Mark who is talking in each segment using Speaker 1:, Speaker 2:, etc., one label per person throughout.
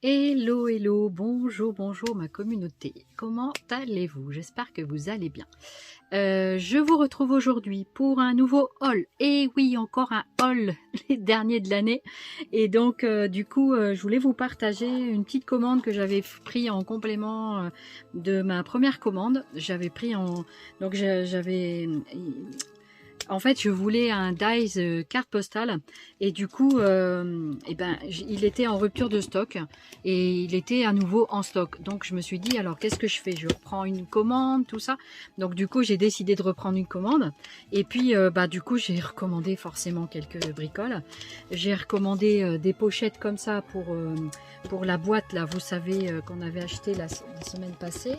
Speaker 1: Hello, hello, bonjour, bonjour ma communauté. Comment allez-vous? J'espère que vous allez bien. Je vous retrouve aujourd'hui pour un nouveau haul. Et oui, encore un haul, les derniers de l'année. Et donc, du coup, je voulais vous partager une petite commande que j'avais pris en complément de ma première commande. J'avais pris en... Donc, j'avais... En fait, je voulais un Dice carte postale et du coup, il était en rupture de stock et il était à nouveau en stock. Donc, je me suis dit, alors qu'est-ce que je fais? Je reprends une commande, tout ça. Donc, du coup, j'ai décidé de reprendre une commande. Et puis, du coup, j'ai recommandé forcément quelques bricoles. J'ai recommandé des pochettes comme ça pour la boîte, là, vous savez, qu'on avait acheté la semaine passée.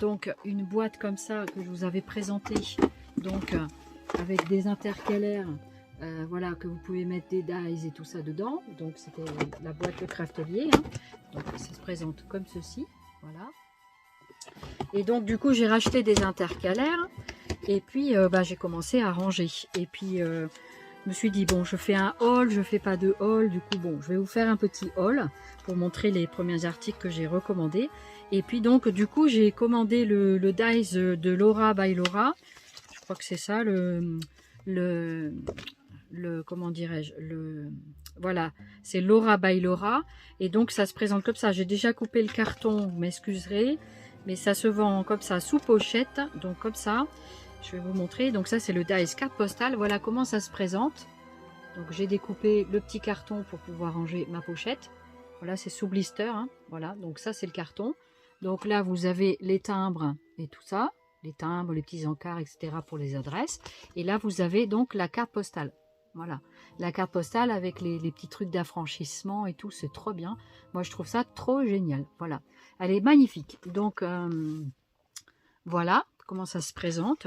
Speaker 1: Donc, une boîte comme ça que je vous avais présentée. Donc, avec des intercalaires, voilà, que vous pouvez mettre des dies et tout ça dedans. Donc c'était la boîte de Craftelier, hein. Donc ça se présente comme ceci, voilà. Et donc du coup j'ai racheté des intercalaires et puis j'ai commencé à ranger. Et puis je me suis dit bon, je fais un haul, je fais pas de haul, du coup bon, je vais vous faire un petit haul pour montrer les premiers articles que j'ai recommandés. Et puis donc du coup j'ai commandé le dies de Laura by Laura. Je crois que c'est ça comment dirais-je, voilà, c'est Laura by Laura. Et donc ça se présente comme ça. J'ai déjà coupé le carton, vous m'excuserez, mais ça se vend comme ça sous pochette. Donc comme ça, je vais vous montrer. Donc ça c'est le dice carte postale. Voilà comment ça se présente. Donc j'ai découpé le petit carton pour pouvoir ranger ma pochette. Voilà, c'est sous blister, hein. Voilà, donc ça c'est le carton. Donc là vous avez les timbres et tout ça, les timbres, les petits encarts, etc. pour les adresses. Et là vous avez donc la carte postale. Voilà, la carte postale avec les petits trucs d'affranchissement et tout, c'est trop bien. Moi je trouve ça trop génial. Voilà, elle est magnifique. Donc voilà comment ça se présente.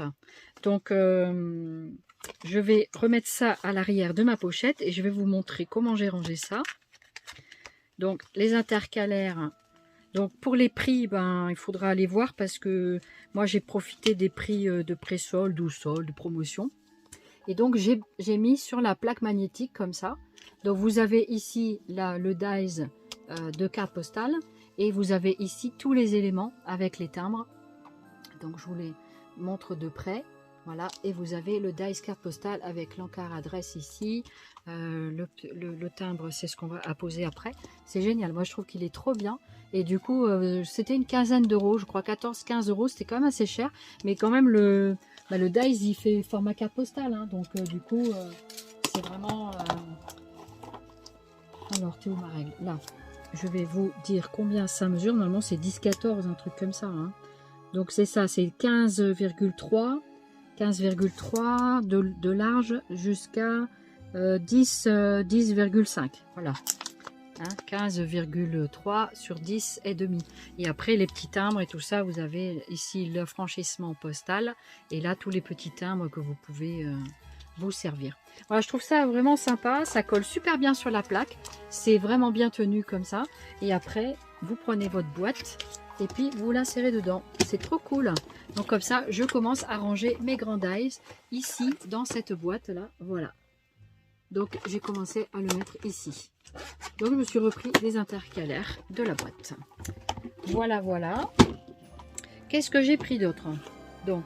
Speaker 1: Donc je vais remettre ça à l'arrière de ma pochette et je vais vous montrer comment j'ai rangé ça. Donc les intercalaires. Donc pour les prix, il faudra aller voir parce que moi j'ai profité des prix de pré-solde ou solde, de promotion. Et donc j'ai mis sur la plaque magnétique comme ça. Donc vous avez ici là, le dies de carte postale et vous avez ici tous les éléments avec les timbres. Donc je vous les montre de près. Voilà, et vous avez le dice carte postale avec l'encart adresse ici. Le timbre, c'est ce qu'on va apposer après. C'est génial, moi je trouve qu'il est trop bien. Et du coup, c'était une quinzaine d'euros, je crois 14-15 euros, c'était quand même assez cher. Mais quand même, le dice, il fait format carte postale. Hein, donc du coup, c'est vraiment... Alors, Théo ma règle, là, je vais vous dire combien ça mesure. Normalement, c'est 10-14, un truc comme ça. Hein. Donc c'est ça, c'est 15,3 de large jusqu'à 10,5. Voilà. Hein, 15,3 sur 10 et demi. Et après les petits timbres et tout ça, vous avez ici le franchissement postal. Et là, tous les petits timbres que vous pouvez vous servir. Voilà, je trouve ça vraiment sympa. Ça colle super bien sur la plaque. C'est vraiment bien tenu comme ça. Et après, vous prenez votre boîte et puis vous l'insérez dedans. C'est trop cool. Donc comme ça, je commence à ranger mes grands dies ici dans cette boîte là. Voilà. Donc j'ai commencé à le mettre ici. Donc je me suis repris les intercalaires de la boîte. Voilà, voilà. Qu'est-ce que j'ai pris d'autre? Donc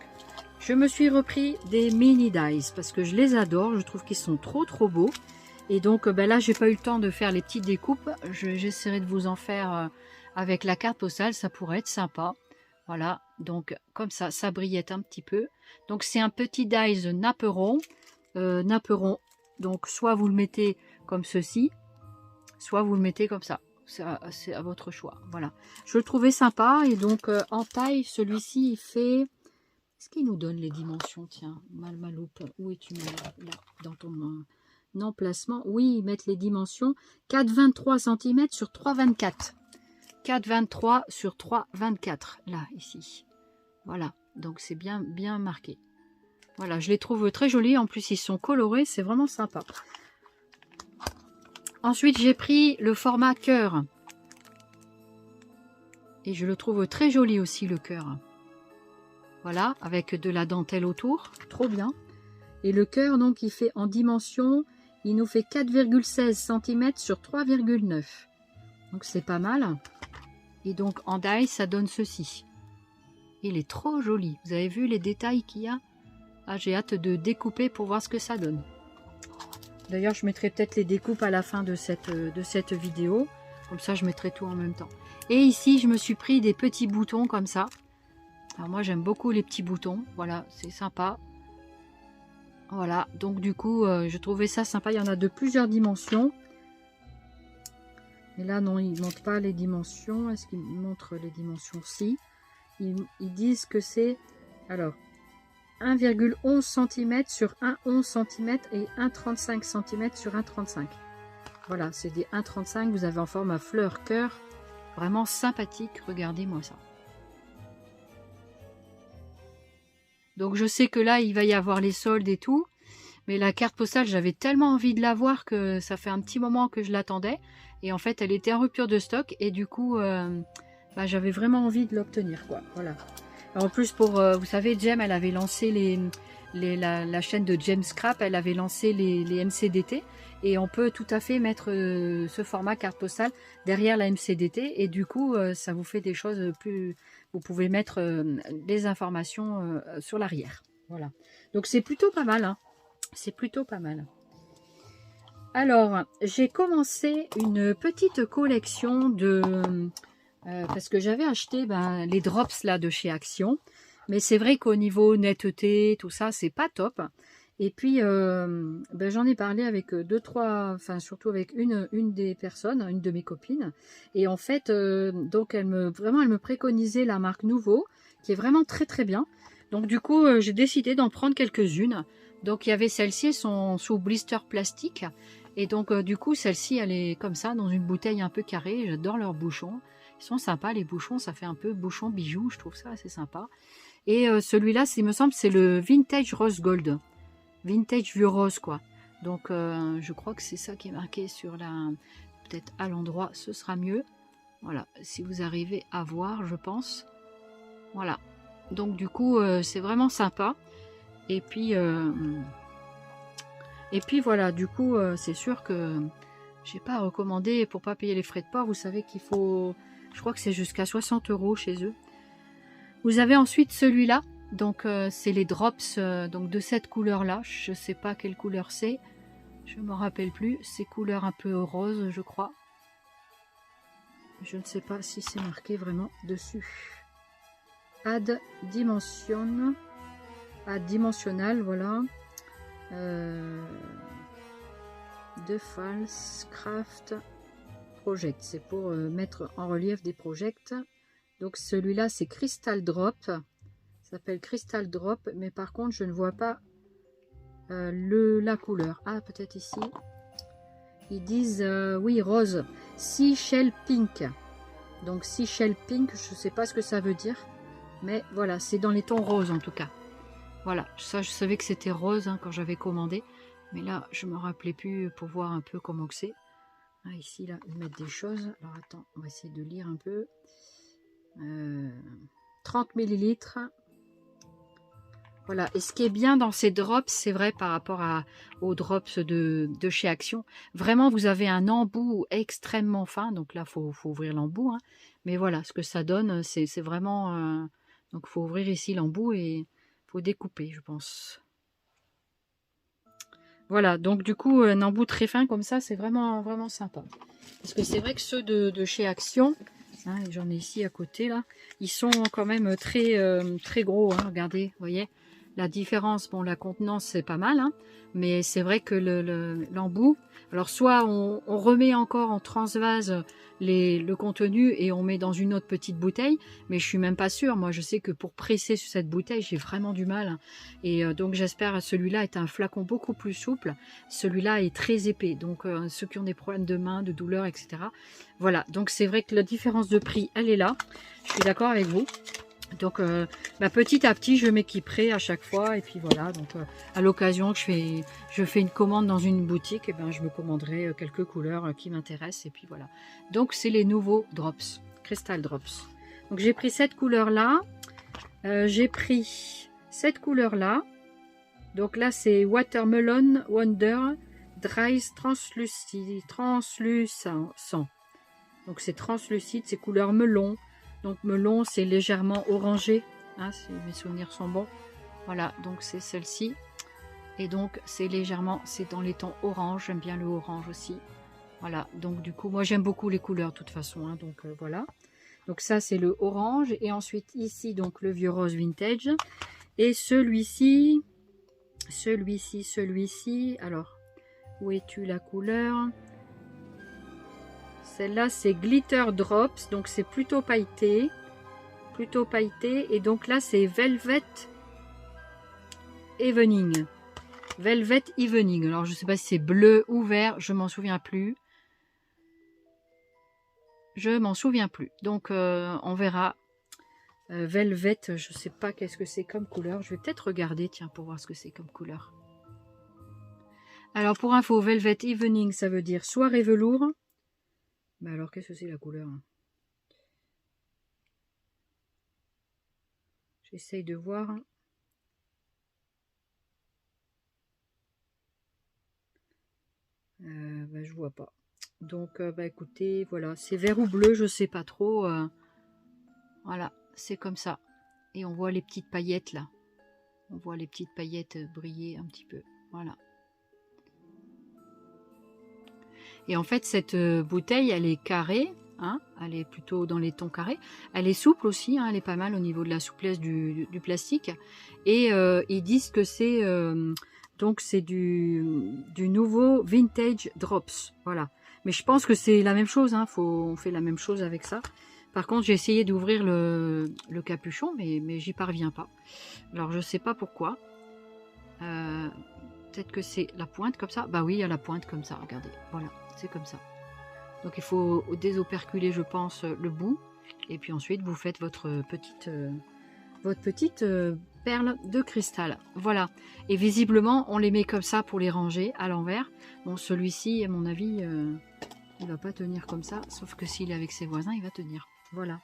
Speaker 1: je me suis repris des mini dies parce que je les adore. Je trouve qu'ils sont trop beaux. Et donc là, j'ai pas eu le temps de faire les petites découpes. J'essaierai de vous en faire avec la carte postale. Ça pourrait être sympa. Voilà, donc comme ça, ça brillette un petit peu. Donc c'est un petit dies napperon. Donc soit vous le mettez comme ceci, soit vous le mettez comme ça. C'est à votre choix. Voilà, je le trouvais sympa. Et donc en taille, celui-ci il fait... Est-ce qu'il nous donne les dimensions? Tiens, ma loupe. Où es-tu là, dans ton emplacement? Oui, ils mettent les dimensions. 4,23 cm sur 3,24. 4,23 sur 3,24. Là, ici. Voilà, donc c'est bien marqué. Voilà, je les trouve très jolis. En plus, ils sont colorés. C'est vraiment sympa. Ensuite, j'ai pris le format cœur. Et je le trouve très joli aussi, le cœur. Voilà, avec de la dentelle autour. Trop bien. Et le cœur, donc, il fait en dimension, il nous fait 4,16 cm sur 3,9. Donc c'est pas mal. Et donc en die, ça donne ceci. Il est trop joli. Vous avez vu les détails qu'il y a? Ah, j'ai hâte de découper pour voir ce que ça donne. D'ailleurs, je mettrai peut-être les découpes à la fin de cette vidéo. Comme ça, je mettrai tout en même temps. Et ici, je me suis pris des petits boutons comme ça. Alors moi, j'aime beaucoup les petits boutons. Voilà, c'est sympa. Voilà, donc du coup, je trouvais ça sympa. Il y en a de plusieurs dimensions. Et là, non, ils ne montrent pas les dimensions. Est-ce qu'ils montrent les dimensions? Si. Ils disent que c'est... Alors, 1,11 cm sur 1,11 cm et 1,35 cm sur 1,35. Voilà, c'est des 1,35. Vous avez en forme à fleur cœur. Vraiment sympathique. Regardez-moi ça. Donc, je sais que là, il va y avoir les soldes et tout. Mais la carte postale, j'avais tellement envie de la voir que ça fait un petit moment que je l'attendais. Et en fait, elle était en rupture de stock. Et du coup, bah, j'avais vraiment envie de l'obtenir, quoi. Voilà. En plus, pour, vous savez, Jem, elle avait lancé la chaîne de Jem Scrap. Elle avait lancé les MCDT. Et on peut tout à fait mettre ce format carte postale derrière la MCDT. Et du coup, ça vous fait des choses plus... Vous pouvez mettre les informations sur l'arrière. Voilà. Donc, c'est plutôt pas mal, hein. C'est plutôt pas mal. Alors, j'ai commencé une petite collection de... parce que j'avais acheté les drops là de chez Action. Mais c'est vrai qu'au niveau netteté, tout ça, c'est pas top. Et puis, j'en ai parlé avec deux, trois... Enfin, surtout avec une des personnes, une de mes copines. Et en fait, donc, elle me préconisait la marque Nouveau, qui est vraiment très très bien. Donc, du coup, j'ai décidé d'en prendre quelques-unes. Donc, il y avait celle-ci, elles sont sous blister plastique. Et donc, du coup, celle-ci, elle est comme ça, dans une bouteille un peu carrée. J'adore leurs bouchons. Ils sont sympas, les bouchons. Ça fait un peu bouchon bijou. Je trouve ça assez sympa. Et celui-là, il me semble, c'est le Vintage Rose Gold. Vintage vieux rose, quoi. Donc, je crois que c'est ça qui est marqué sur la... Peut-être à l'endroit, ce sera mieux. Voilà, si vous arrivez à voir, je pense. Voilà. Donc, du coup, c'est vraiment sympa. Et puis voilà, du coup, c'est sûr que j'ai pas recommandé pour pas payer les frais de port. Vous savez qu'il faut, je crois que c'est jusqu'à 60 € chez eux. Vous avez ensuite celui-là, donc c'est les drops donc de cette couleur-là. Je sais pas quelle couleur c'est, je me rappelle plus. C'est couleur un peu rose, je crois. Je ne sais pas si c'est marqué vraiment dessus. Add dimension. Dimensionnel, voilà. De False Craft Project. C'est pour mettre en relief des projects. Donc celui-là, c'est Crystal Drop. Ça s'appelle Crystal Drop. Mais par contre, je ne vois pas la couleur. Ah, peut-être ici. Ils disent, oui, rose. Seashell Pink. Donc Seashell Pink, je ne sais pas ce que ça veut dire. Mais voilà, c'est dans les tons roses en tout cas. Voilà, ça je savais que c'était rose hein, quand j'avais commandé. Mais là, je me rappelais plus pour voir un peu comment que c'est. Ah, ici, là, ils mettent des choses. Alors attends, on va essayer de lire un peu. 30 ml. Voilà, et ce qui est bien dans ces drops, c'est vrai par rapport aux drops de chez Action. Vraiment, vous avez un embout extrêmement fin. Donc là, il faut ouvrir l'embout. Hein. Mais voilà, ce que ça donne, c'est vraiment... donc, il faut ouvrir ici l'embout et... faut découper, je pense. Voilà, donc du coup, un embout très fin comme ça, c'est vraiment, vraiment sympa. Parce que c'est vrai que ceux de chez Action, hein, j'en ai ici à côté, là, ils sont quand même très, très gros. Hein, regardez, vous voyez la différence. Bon, la contenance, c'est pas mal, hein, mais c'est vrai que l'embout... Alors, soit on remet encore en transvase le contenu et on met dans une autre petite bouteille, mais je suis même pas sûre. Moi, je sais que pour presser sur cette bouteille, j'ai vraiment du mal. Et donc, j'espère que celui-là est un flacon beaucoup plus souple. Celui-là est très épais. Donc, ceux qui ont des problèmes de main, de douleur, etc. Voilà. Donc, c'est vrai que la différence de prix, elle est là. Je suis d'accord avec vous. Donc petit à petit je m'équiperai à chaque fois et puis voilà, donc à l'occasion que je fais une commande dans une boutique, et je me commanderai quelques couleurs qui m'intéressent et puis voilà. Donc c'est les nouveaux drops, Crystal Drops. Donc j'ai pris cette couleur là, j'ai pris cette couleur là, donc là c'est Watermelon Wonder Dry Translucent. Donc c'est translucide, c'est couleur melon. Donc melon, c'est légèrement orangé, hein, si mes souvenirs sont bons. Voilà, donc c'est celle-ci. Et donc c'est légèrement, c'est dans les tons orange, j'aime bien le orange aussi. Voilà, donc du coup, moi j'aime beaucoup les couleurs de toute façon, hein, donc voilà. Donc ça c'est le orange, et ensuite ici donc le vieux rose vintage. Et celui-ci, alors, où es-tu la couleur? Celle-là c'est Glitter Drops, donc c'est plutôt pailleté. Et donc là c'est Velvet Evening. Velvet Evening. Alors je sais pas si c'est bleu ou vert, je m'en souviens plus. Donc on verra. Velvet, je sais pas qu'est-ce que c'est comme couleur. Je vais peut-être regarder, tiens, pour voir ce que c'est comme couleur. Alors pour info, Velvet Evening, ça veut dire soirée velours. Mais alors qu'est-ce que c'est la couleur? J'essaye de voir. Je vois pas. Donc écoutez, voilà, c'est vert ou bleu, je sais pas trop. Voilà, c'est comme ça. Et on voit les petites paillettes là. On voit les petites paillettes briller un petit peu. Voilà. Et en fait, cette bouteille, elle est carrée. Hein, elle est plutôt dans les tons carrés. Elle est souple aussi. Hein, elle est pas mal au niveau de la souplesse du plastique. Et ils disent que c'est donc c'est du nouveau Vintage Drops. Voilà. Mais je pense que c'est la même chose. Hein, on fait la même chose avec ça. Par contre, j'ai essayé d'ouvrir le capuchon, mais j'y parviens pas. Alors, je sais pas pourquoi. Peut-être que c'est la pointe comme ça. Bah oui, il y a la pointe comme ça. Regardez. Voilà, c'est comme ça. Donc, il faut désoperculer, je pense, le bout. Et puis ensuite, vous faites votre petite perle de cristal. Voilà. Et visiblement, on les met comme ça pour les ranger à l'envers. Bon, celui-ci, à mon avis, il va pas tenir comme ça. Sauf que s'il est avec ses voisins, il va tenir. Voilà.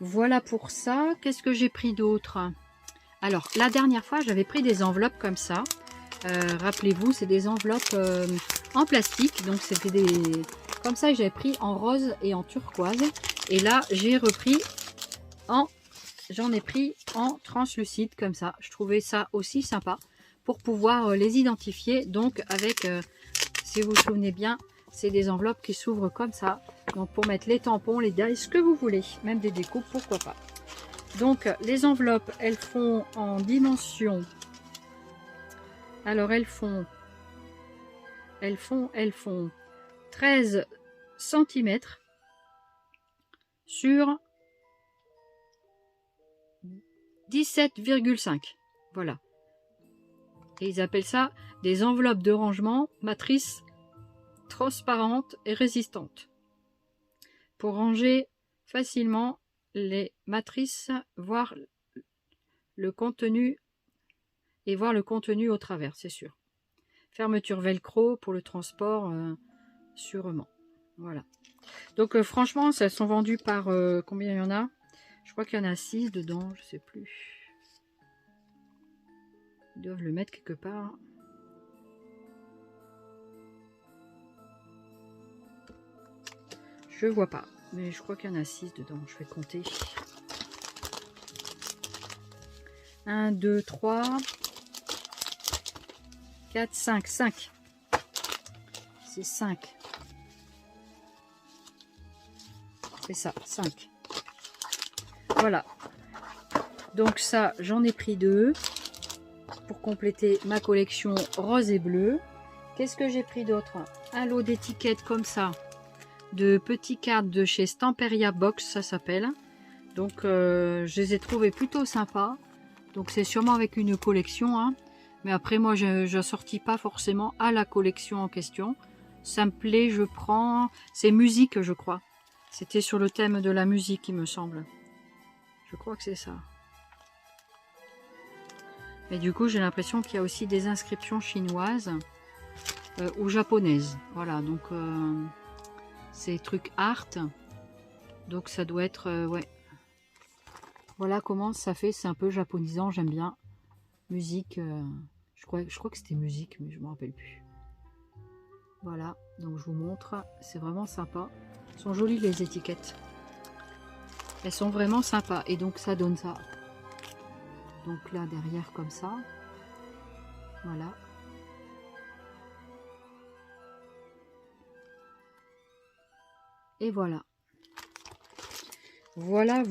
Speaker 1: Voilà pour ça. Qu'est-ce que j'ai pris d'autre? Alors, la dernière fois, j'avais pris des enveloppes comme ça. Rappelez-vous, c'est des enveloppes en plastique. Donc, c'était des... Comme ça, j'avais pris en rose et en turquoise. Et là, j'ai repris en... J'en ai pris en translucide, comme ça. Je trouvais ça aussi sympa pour pouvoir les identifier. Donc, avec, si vous vous souvenez bien, c'est des enveloppes qui s'ouvrent comme ça. Donc, pour mettre les tampons, les dies, ce que vous voulez. Même des découpes, pourquoi pas. Donc, les enveloppes, elles font en dimension. Alors, elles font 13 cm sur 17,5. Voilà. Et ils appellent ça des enveloppes de rangement matrice transparente et résistante. Pour ranger facilement les matrices, voir le contenu et voir le contenu au travers, c'est sûr. Fermeture velcro pour le transport sûrement. Voilà. Donc franchement, elles sont vendues par combien il y en a? Je crois qu'il y en a 6 dedans, je sais plus. Ils doivent le mettre quelque part. Je vois pas, mais je crois qu'il y en a 6 dedans. Je vais compter. 1, 2, 3, 4, 5. 5. C'est 5. C'est ça, 5. Voilà. Donc ça, j'en ai pris 2 pour compléter ma collection rose et bleu. Qu'est-ce que j'ai pris d'autre? Un lot d'étiquettes comme ça, de petits cartes de chez Stamperia Box, ça s'appelle. Donc je les ai trouvés plutôt sympas. Donc c'est sûrement avec une collection, hein. Mais après moi je n'assortis pas forcément à la collection en question. Ça me plaît, je prends. C'est musique, je crois. C'était sur le thème de la musique, il me semble. Je crois que c'est ça. Et du coup, j'ai l'impression qu'il y a aussi des inscriptions chinoises ou japonaises. Voilà, donc c'est trucs art. Donc ça doit être... ouais. Voilà comment ça fait. C'est un peu japonisant, j'aime bien. Musique. Je crois que c'était musique, mais je ne me rappelle plus. Voilà, donc je vous montre, c'est vraiment sympa. Elles sont jolies les étiquettes. Elles sont vraiment sympas et donc ça donne ça. Donc là derrière comme ça. Voilà. Et voilà. Voilà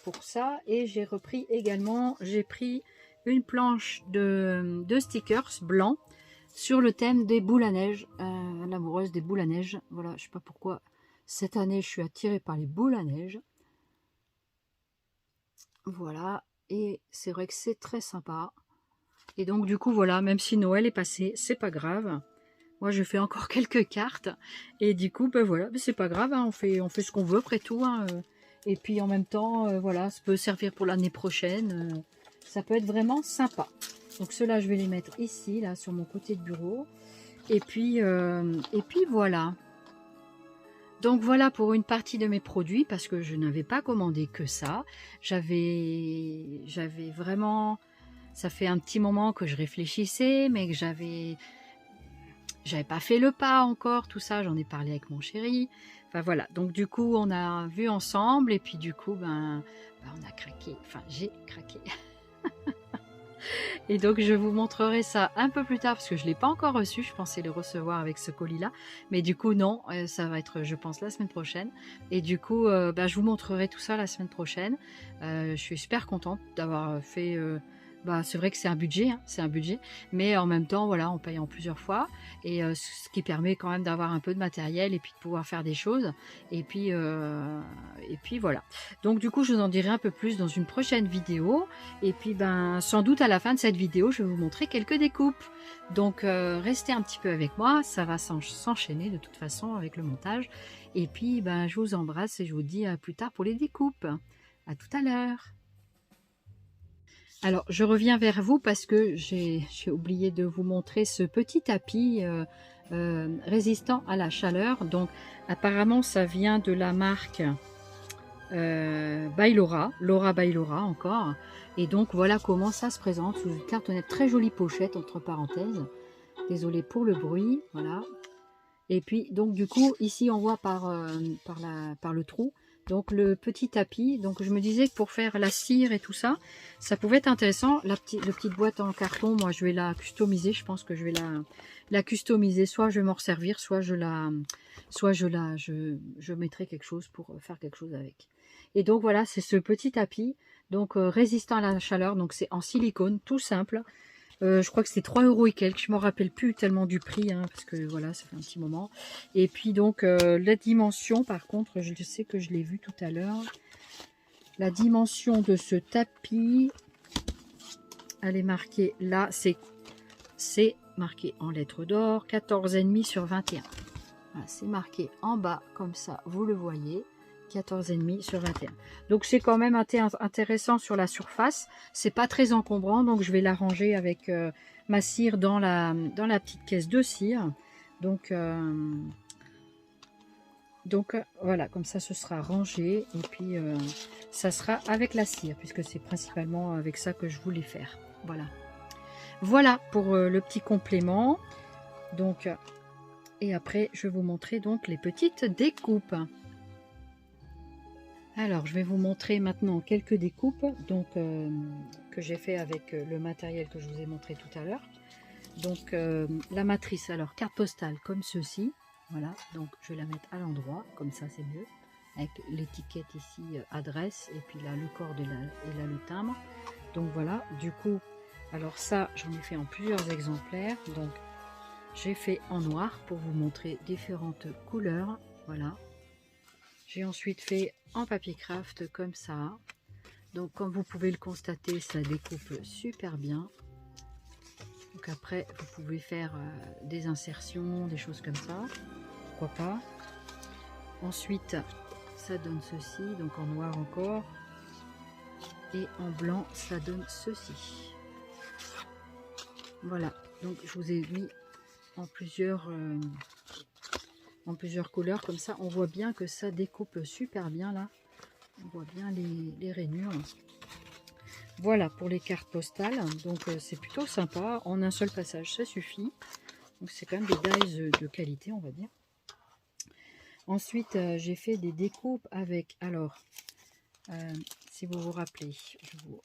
Speaker 1: pour ça. Et j'ai repris également, j'ai pris une planche de stickers blancs sur le thème des boules à neige, l'amoureuse des boules à neige. Voilà, je sais pas pourquoi cette année je suis attirée par les boules à neige. Voilà, et c'est vrai que c'est très sympa. Et donc du coup voilà, même si Noël est passé, c'est pas grave. Moi je fais encore quelques cartes et du coup ben voilà, c'est pas grave, hein, on fait ce qu'on veut après tout. Hein, et puis en même temps, voilà, ça peut servir pour l'année prochaine. Ça peut être vraiment sympa. Donc ceux-là je vais les mettre ici, là sur mon côté de bureau. Et puis voilà. Donc voilà pour une partie de mes produits parce que je n'avais pas commandé que ça. J'avais vraiment, ça fait un petit moment que je réfléchissais, mais que j'avais pas fait le pas encore, tout ça. J'en ai parlé avec mon chéri. Enfin voilà. Donc du coup on a vu ensemble et puis du coup on a craqué. Enfin j'ai craqué. Et donc je vous montrerai ça un peu plus tard parce que je ne l'ai pas encore reçu, je pensais le recevoir avec ce colis là, mais du coup non, ça va être je pense la semaine prochaine, et du coup je vous montrerai tout ça la semaine prochaine. Je suis super contente d'avoir fait, c'est vrai que c'est un budget, hein, c'est un budget, mais en même temps voilà, on paye en plusieurs fois, et ce qui permet quand même d'avoir un peu de matériel et puis de pouvoir faire des choses, et puis voilà. Donc du coup je vous en dirai un peu plus dans une prochaine vidéo. Et puis sans doute à la fin de cette vidéo, je vais vous montrer quelques découpes. Donc restez un petit peu avec moi, ça va s'enchaîner de toute façon avec le montage. Et puis je vous embrasse et je vous dis à plus tard pour les découpes. À tout à l'heure. Alors je reviens vers vous parce que j'ai oublié de vous montrer ce petit tapis résistant à la chaleur. Donc apparemment ça vient de la marque Laura Bailora encore. Et donc voilà comment ça se présente sous une cartonnette, très jolie pochette entre parenthèses. Désolée pour le bruit, voilà. Et puis donc du coup ici on voit par le trou donc le petit tapis. Donc je me disais que pour faire la cire et tout ça, ça pouvait être intéressant. La petite boîte en carton, moi je vais la customiser. Je pense que je vais la customiser. Soit je vais m'en servir, soit je mettrai quelque chose pour faire quelque chose avec. Et donc voilà, c'est ce petit tapis, donc résistant à la chaleur. Donc c'est en silicone, tout simple. Je crois que c'était 3 € et quelques, je ne me rappelle plus tellement du prix, hein, parce que voilà, ça fait un petit moment. Et puis donc la dimension, par contre, je sais que je l'ai vu tout à l'heure. La dimension de ce tapis, elle est marquée là, c'est marqué en lettres d'or, 14,5 sur 21. Voilà, c'est marqué en bas, comme ça, vous le voyez. 14,5 sur 21. Donc c'est quand même intéressant sur la surface. C'est pas très encombrant, donc je vais la ranger avec ma cire dans la petite caisse de cire. Donc voilà, comme ça ce sera rangé et puis ça sera avec la cire puisque c'est principalement avec ça que je voulais faire. Voilà pour le petit complément. Donc et après je vais vous montrer donc les petites découpes. Alors, je vais vous montrer maintenant quelques découpes donc, que j'ai fait avec le matériel que je vous ai montré tout à l'heure. Donc, la matrice, alors carte postale comme ceci. Voilà, donc je vais la mettre à l'endroit, comme ça c'est mieux. Avec l'étiquette ici, adresse, et puis là le corde et là le timbre. Donc voilà, du coup, alors ça, j'en ai fait en plusieurs exemplaires. Donc, j'ai fait en noir pour vous montrer différentes couleurs. Voilà. J'ai ensuite fait en papier craft comme ça. Donc comme vous pouvez le constater, ça découpe super bien. Donc après, vous pouvez faire des insertions, des choses comme ça. Pourquoi pas. Ensuite, ça donne ceci, donc en noir encore. Et en blanc, ça donne ceci. Voilà, donc je vous ai mis en plusieurs couleurs, comme ça on voit bien que ça découpe super bien là, on voit bien les rainures. Voilà pour les cartes postales, donc c'est plutôt sympa, en un seul passage ça suffit. Donc c'est quand même des dies de qualité, on va dire. Ensuite, j'ai fait des découpes avec, alors, si vous vous rappelez,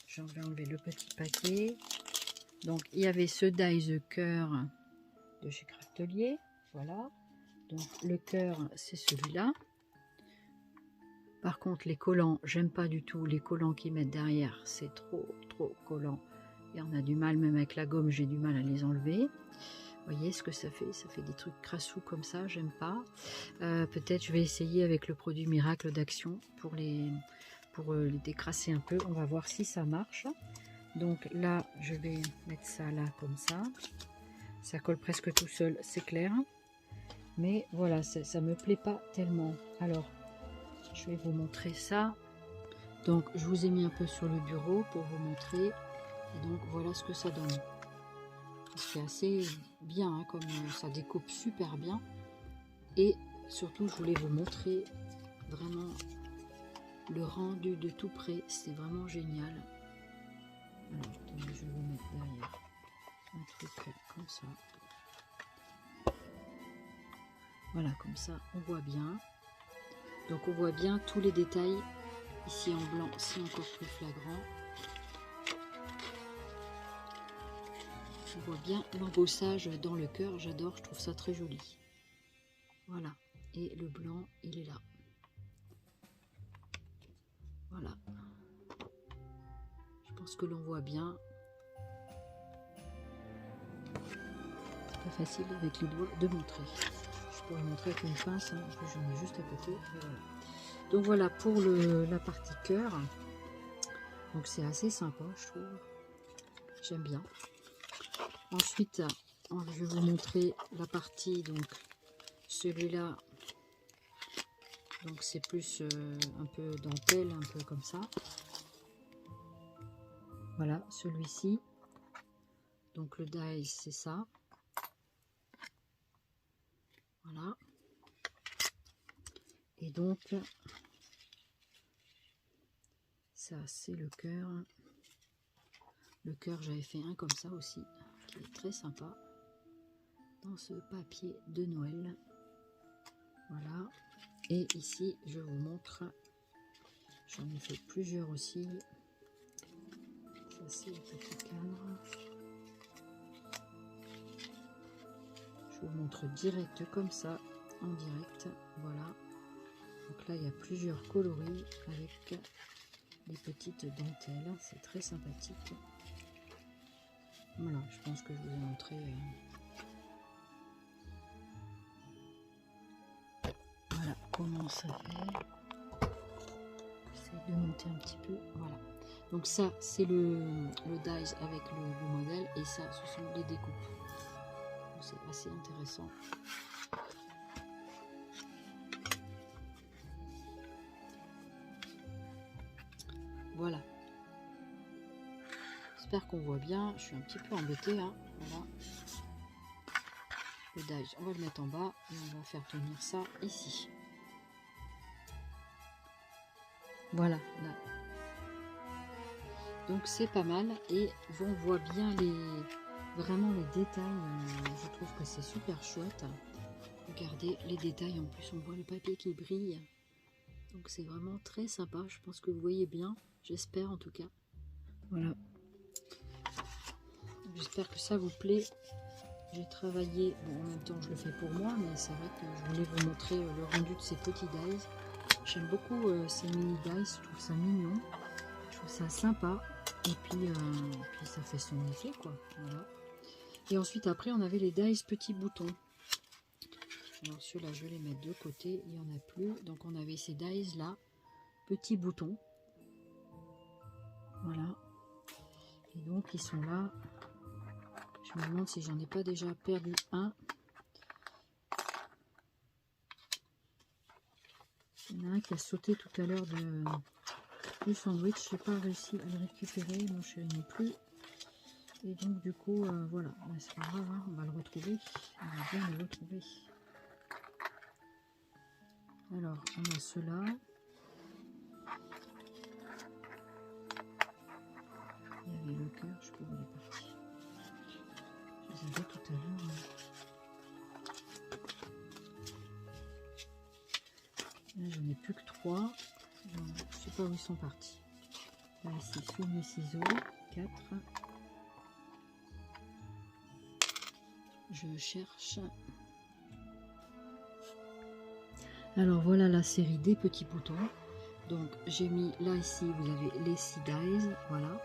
Speaker 1: je vais enlever le petit paquet. Donc il y avait ce dies cœur de chez Craftelier, voilà. Donc le cœur, c'est celui-là. Par contre, les collants, j'aime pas du tout. Les collants qu'ils mettent derrière, c'est trop collant. Et on a du mal, même avec la gomme, j'ai du mal à les enlever. Vous voyez ce que ça fait? Ça fait des trucs crassous comme ça, j'aime pas. Peut-être je vais essayer avec le produit miracle d'action pour les décrasser un peu. On va voir si ça marche. Donc là, je vais mettre ça là comme ça. Ça colle presque tout seul, c'est clair. Mais voilà, ça me plaît pas tellement. Alors, je vais vous montrer ça. Donc, je vous ai mis un peu sur le bureau pour vous montrer. Et donc, voilà ce que ça donne. C'est assez bien, hein, comme ça découpe super bien. Et surtout, je voulais vous montrer vraiment le rendu de tout près. C'est vraiment génial. Alors, attendez, je vais vous mettre derrière un truc comme ça. Voilà, comme ça, on voit bien. Donc, on voit bien tous les détails. Ici en blanc, c'est encore plus flagrant. On voit bien l'embossage dans le cœur. J'adore, je trouve ça très joli. Voilà. Et le blanc, il est là. Voilà. Je pense que l'on voit bien. C'est pas facile avec les doigts de montrer. Je pourrais montrer avec une pince, hein, parce que j'en ai juste à côté. Voilà. Donc voilà pour la partie cœur. Donc c'est assez sympa, je trouve. J'aime bien. Ensuite, je vais vous montrer la partie, donc celui-là. Donc c'est plus un peu dentelle, un peu comme ça. Voilà, celui-ci. Donc le die, c'est ça. Voilà. Et donc, ça, c'est le cœur. Le cœur, j'avais fait un comme ça aussi, qui est très sympa. Dans ce papier de Noël. Voilà. Et ici, je vous montre. J'en ai fait plusieurs aussi. Ça, c'est le petit cadre. Je vous montre direct comme ça, en direct. Voilà. Donc là, il y a plusieurs coloris avec des petites dentelles. C'est très sympathique. Voilà, je pense que je vous ai montré. Voilà comment ça fait. J'essaie de monter un petit peu. Voilà. Donc ça, c'est le dies avec le modèle. Et ça, ce sont les découpes. C'est assez intéressant. Voilà. J'espère qu'on voit bien. Je suis un petit peu embêtée. Hein. Voilà. Le dies, on va le mettre en bas et on va faire tenir ça ici. Voilà. Là. Donc c'est pas mal et on voit bien vraiment les détails. Je trouve que c'est super chouette. Regardez les détails. En plus, on voit le papier qui brille. Donc c'est vraiment très sympa. Je pense que vous voyez bien. J'espère en tout cas. Voilà. J'espère que ça vous plaît. J'ai travaillé, bon, en même temps je le fais pour moi, mais c'est vrai que je voulais vous montrer le rendu de ces petits dies. J'aime beaucoup ces mini dies, je trouve ça mignon, je trouve ça sympa, et puis ça fait son effet quoi. Voilà. Et ensuite après on avait les dies petits boutons. Alors ceux-là je vais les mettre de côté, il n'y en a plus. Donc on avait ces dies là, petits boutons. Voilà. Et donc ils sont là. Je me demande si j'en ai pas déjà perdu un. Il y en a un qui a sauté tout à l'heure du sandwich. Je n'ai pas réussi à le récupérer. Mon chéri non plus. Et donc du coup, voilà. C'est pas grave, hein, on va le retrouver. On va bien le retrouver. Alors, on a ceux-là. Il y avait le cœur. Je peux vous les partir. Je les avais tout à l'heure. Hein. plus que 3. Je sais pas où ils sont partis. Là, ici, sous mes ciseaux, 4. Je cherche. Alors voilà la série des petits boutons. Donc j'ai mis là ici, vous avez les seed eyes, voilà.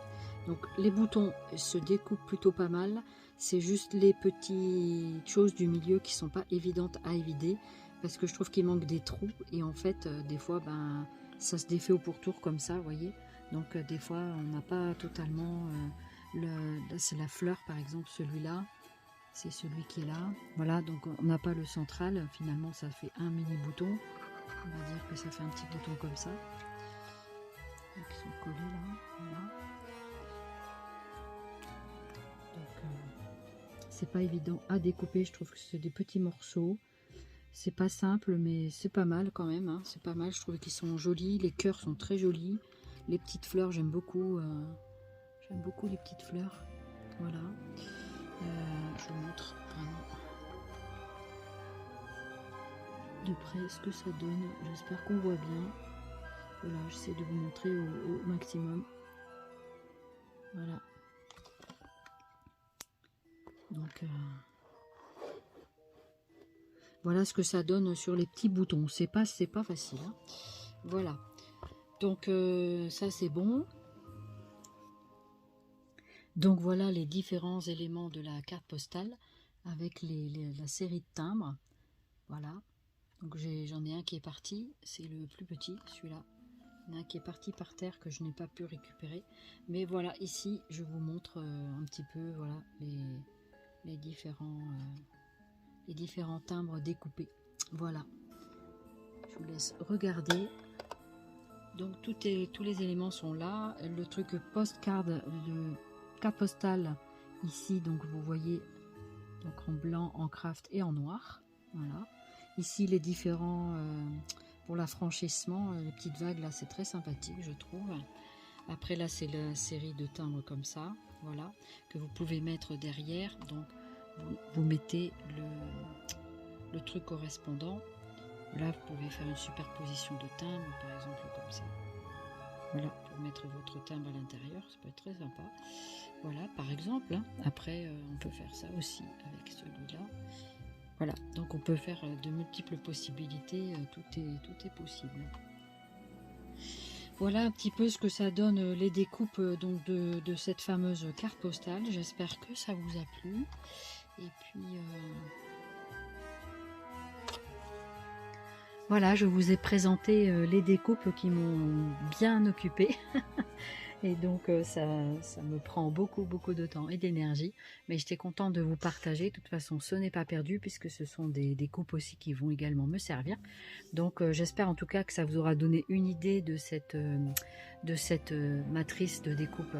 Speaker 1: Donc les boutons se découpent plutôt pas mal. C'est juste les petites choses du milieu qui sont pas évidentes à évider parce que je trouve qu'il manque des trous et en fait des fois ben ça se défait au pourtour comme ça, vous voyez. Donc des fois on n'a pas totalement là c'est la fleur par exemple, celui-là. C'est celui qui est là. Voilà, donc on n'a pas le central. Finalement, ça fait un mini bouton. On va dire que ça fait un petit bouton comme ça. Donc, ils sont collés là. Voilà. Donc, c'est pas évident à découper. Je trouve que c'est des petits morceaux. C'est pas simple, mais c'est pas mal quand même. Hein. C'est pas mal. Je trouve qu'ils sont jolis. Les cœurs sont très jolis. Les petites fleurs, j'aime beaucoup. J'aime beaucoup les petites fleurs. Voilà. Je vous montre vraiment de près ce que ça donne. J'espère qu'on voit bien. Voilà, j'essaie de vous montrer au maximum. Voilà. Donc, voilà ce que ça donne sur les petits boutons. C'est pas facile. Hein. Voilà. Donc, ça c'est bon. Donc voilà les différents éléments de la carte postale avec la série de timbres. Voilà. Donc j'en ai un qui est parti, c'est le plus petit, celui-là. Il y en a un qui est parti par terre que je n'ai pas pu récupérer. Mais voilà, ici je vous montre un petit peu voilà, les différents timbres découpés. Voilà. Je vous laisse regarder. Donc tous les éléments sont là. Le truc postcard, le carte postale ici, donc vous voyez donc en blanc, en craft et en noir. Voilà. Ici les différents pour l'affranchissement, les petites vagues là, c'est très sympathique je trouve. Après là c'est la série de timbres comme ça, voilà, que vous pouvez mettre derrière. Donc vous mettez le truc correspondant. Là vous pouvez faire une superposition de timbres par exemple comme ça. Voilà, pour mettre votre timbre à l'intérieur, ça peut être très sympa. Voilà, par exemple. Hein. Après, on peut faire ça aussi avec celui-là. Voilà, donc on peut faire de multiples possibilités. Tout est possible. Voilà un petit peu ce que ça donne les découpes donc de cette fameuse carte postale. J'espère que ça vous a plu. Et puis voilà, je vous ai présenté les découpes qui m'ont bien occupée. Et donc ça me prend beaucoup de temps et d'énergie. Mais j'étais contente de vous partager. De toute façon, ce n'est pas perdu puisque ce sont des découpes aussi qui vont également me servir. Donc j'espère en tout cas que ça vous aura donné une idée de cette matrice de découpe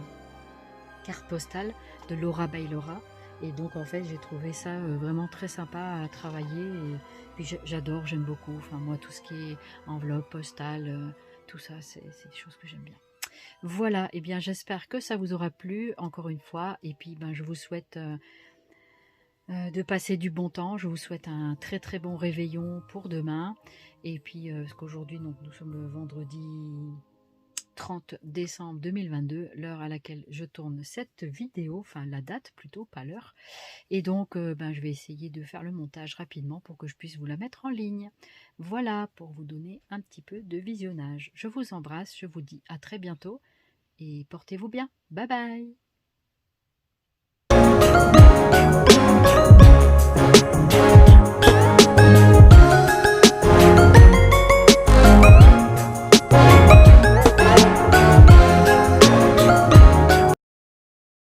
Speaker 1: carte postale de Laura by Laura. Et donc en fait j'ai trouvé ça vraiment très sympa à travailler. Et puis j'adore, j'aime beaucoup. Enfin moi tout ce qui est enveloppe, postale, tout ça c'est des choses que j'aime bien. Voilà, et bien j'espère que ça vous aura plu encore une fois. Et puis ben, je vous souhaite de passer du bon temps. Je vous souhaite un très bon réveillon pour demain. Et puis parce qu'aujourd'hui nous sommes le vendredi 30 décembre 2022, l'heure à laquelle je tourne cette vidéo, enfin la date plutôt, pas l'heure. Et donc ben, je vais essayer de faire le montage rapidement pour que je puisse vous la mettre en ligne. Voilà, pour vous donner un petit peu de visionnage. Je vous embrasse, je vous dis à très bientôt et portez-vous bien. Bye bye.